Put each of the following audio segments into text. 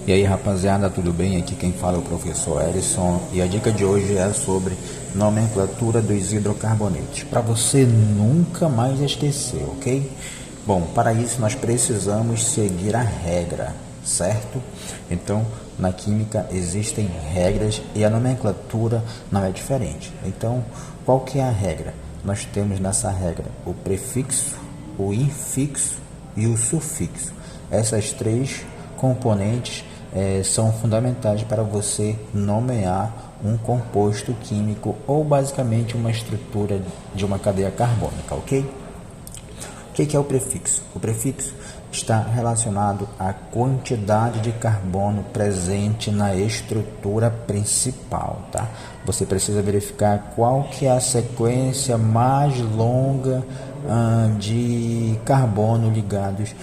E aí rapaziada, tudo bem? Aqui quem fala é o professor Erison e a dica de hoje é sobre nomenclatura dos hidrocarbonetos, para você nunca mais esquecer, ok? Bom, para isso nós precisamos seguir a regra, certo? Então, na química existem regras e a nomenclatura não é diferente. Então, qual que é a regra? Nós temos nessa regra o prefixo, o infixo e o sufixo. Essas três componentes são fundamentais para você nomear um composto químico ou basicamente uma estrutura de uma cadeia carbônica, ok? O que é o prefixo? O prefixo está relacionado à quantidade de carbono presente na estrutura principal, tá? Você precisa verificar qual que é a sequência mais longa de carbono ligados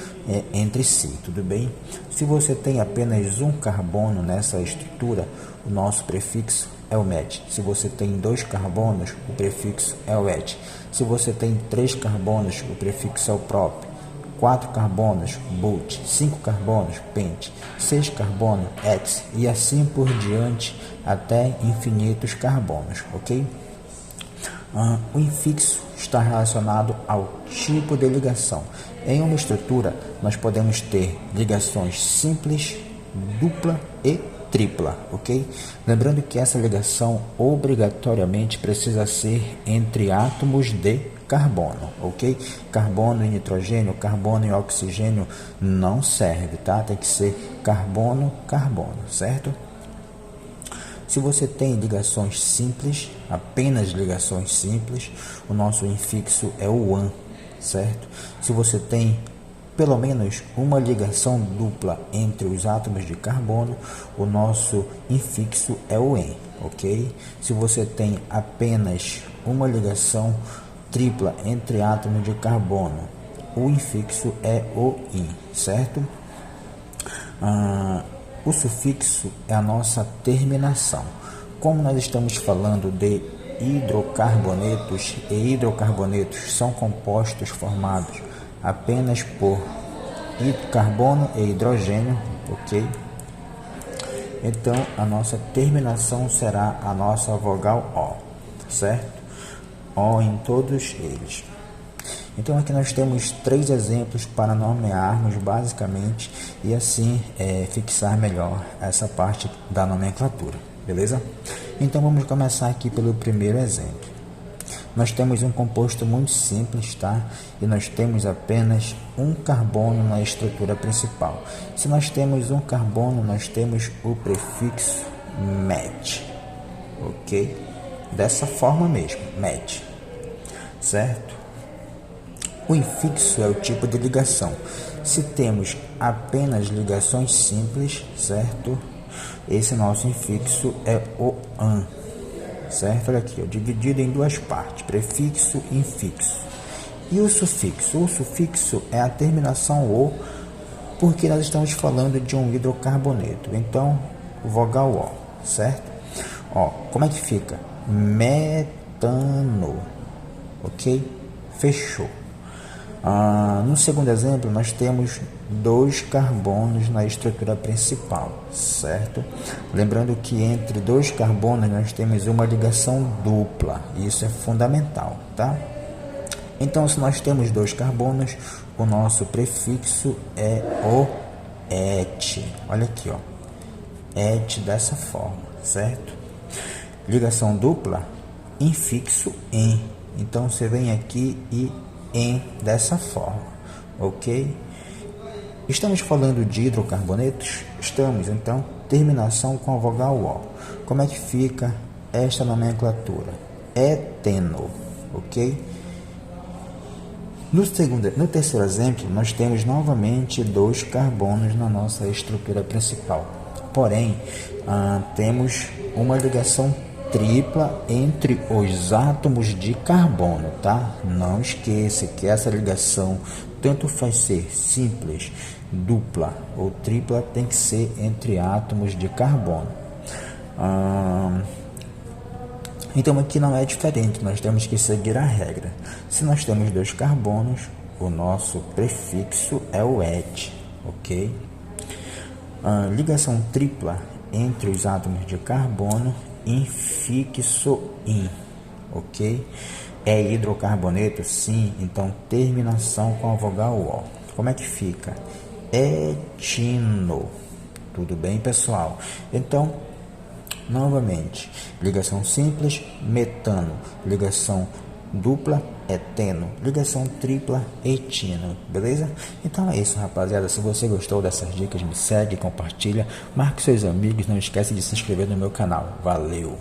entre si, tudo bem? Se você tem apenas um carbono nessa estrutura, o nosso prefixo é o met. Se você tem 2 carbonos, o prefixo é o et. Se você tem 3 carbonos, o prefixo é o prop. 4 carbonos, but. 5 carbonos, pent. 6 carbonos, ex. E assim por diante até infinitos carbonos, ok? O infixo está relacionado ao tipo de ligação. Em uma estrutura, nós podemos ter ligações simples, dupla e tripla, ok? Lembrando que essa ligação obrigatoriamente precisa ser entre átomos de carbono, ok? Carbono e nitrogênio, carbono e oxigênio não serve, tá? Tem que ser carbono, carbono, certo? Se você tem ligações simples, apenas ligações simples, o nosso infixo é o an, certo? Se você tem pelo menos uma ligação dupla entre os átomos de carbono, o nosso infixo é o en, ok? Se você tem apenas uma ligação tripla entre átomos de carbono, o infixo é o in, certo? O sufixo é a nossa terminação. Como nós estamos falando de hidrocarbonetos, e hidrocarbonetos são compostos formados apenas por carbono e hidrogênio, ok? Então, a nossa terminação será a nossa vogal O, certo? O em todos eles. Então aqui nós temos 3 exemplos para nomearmos basicamente e assim fixar melhor essa parte da nomenclatura, beleza? Então vamos começar aqui pelo primeiro exemplo. Nós temos um composto muito simples, tá? E nós temos apenas um carbono na estrutura principal. Se nós temos um carbono, nós temos o prefixo met, ok? Dessa forma mesmo, met, certo? O infixo é o tipo de ligação. Se temos apenas ligações simples, certo? Esse nosso infixo é o an, certo? Olha aqui, dividido em 2 partes, prefixo e infixo. E o sufixo? O sufixo é a terminação o, porque nós estamos falando de um hidrocarboneto. Então, vogal o, certo? Ó, como é que fica? Metano, ok? Fechou. No segundo exemplo, nós temos 2 carbonos na estrutura principal, certo? Lembrando que entre 2 carbonos nós temos uma ligação dupla, isso é fundamental, tá? Então, se nós temos 2 carbonos, o nosso prefixo é o et. Olha aqui, ó, et dessa forma, certo? Ligação dupla, infixo em. Então, você vem aqui e em dessa forma, ok? Estamos falando de hidrocarbonetos? Estamos, então, terminação com a vogal O. Como é que fica esta nomenclatura? Eteno, ok? No terceiro exemplo, nós temos novamente 2 carbonos na nossa estrutura principal. Porém, temos uma ligação tripla entre os átomos de carbono, tá? Não esqueça que essa ligação tanto faz ser simples, dupla ou tripla, tem que ser entre átomos de carbono. Então aqui não é diferente, nós temos que seguir a regra. Se nós temos 2 carbonos, o nosso prefixo é o et, ok? Ligação tripla entre os átomos de carbono infixo in, ok? É hidrocarboneto? Sim, então terminação com a vogal O. Como é que fica? Etino. Tudo bem, pessoal? Então, novamente, ligação simples, metano. Ligação dupla, eteno. Ligação tripla, etino. Beleza? Então é isso, rapaziada. Se você gostou dessas dicas, me segue, compartilha, marque seus amigos. Não esquece de se inscrever no meu canal. Valeu!